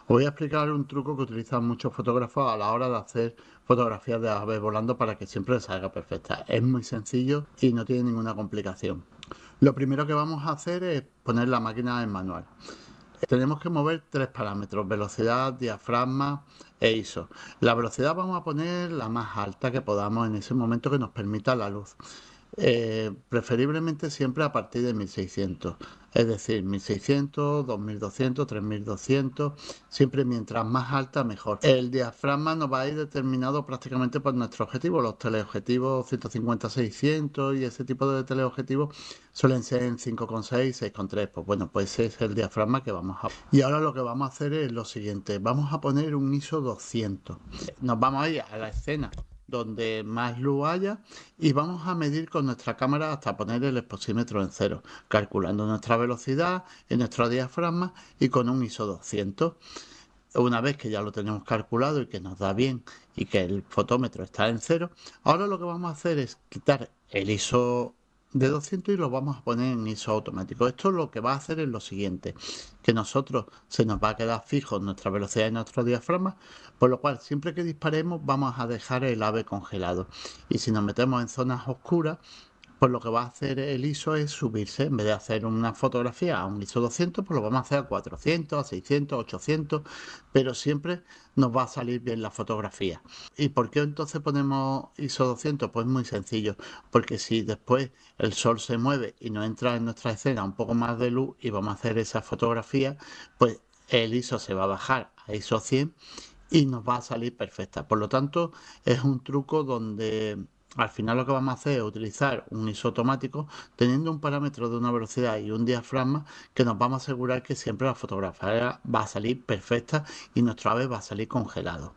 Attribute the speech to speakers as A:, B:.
A: Os voy a explicar un truco que utilizan muchos fotógrafos a la hora de hacer fotografías de aves volando para que siempre les salga perfecta. Es muy sencillo y no tiene ninguna complicación. Lo primero que vamos a hacer es poner la máquina en manual. Tenemos que mover tres parámetros: velocidad, diafragma e ISO. La velocidad vamos a poner la más alta que podamos en ese momento que nos permita la luz. Preferiblemente siempre a partir de 1600, es decir, 1600, 2200, 3200, siempre mientras más alta mejor. El diafragma nos va a ir determinado prácticamente por nuestro objetivo. Los teleobjetivos 150-600 y ese tipo de teleobjetivos suelen ser en 5,6, 6,3. Pues bueno, pues ese es el diafragma que vamos a... Y ahora lo que vamos a hacer es lo siguiente: vamos a poner un ISO 200. Nos vamos a ir a la escena donde más luz haya y vamos a medir con nuestra cámara hasta poner el exposímetro en cero, calculando nuestra velocidad y nuestro diafragma y con un ISO 200. Una vez que ya lo tenemos calculado y que nos da bien y que el fotómetro está en cero, ahora lo que vamos a hacer es quitar el ISO de 200 y lo vamos a poner en ISO automático. Esto lo que va a hacer es lo siguiente: que nosotros se nos va a quedar fijo nuestra velocidad y nuestro diafragma, por lo cual siempre que disparemos vamos a dejar el ave congelado. Y si nos metemos en zonas oscuras, pues lo que va a hacer el ISO es subirse. En vez de hacer una fotografía a un ISO 200, pues lo vamos a hacer a 400, a 600, 800, pero siempre nos va a salir bien la fotografía. ¿Y por qué entonces ponemos ISO 200? Pues muy sencillo, porque si después el sol se mueve y nos entra en nuestra escena un poco más de luz y vamos a hacer esa fotografía, pues el ISO se va a bajar a ISO 100 y nos va a salir perfecta. Por lo tanto, es un truco donde al final lo que vamos a hacer es utilizar un ISO automático teniendo un parámetro de una velocidad y un diafragma, que nos vamos a asegurar que siempre la fotografía va a salir perfecta y nuestro ave va a salir congelado.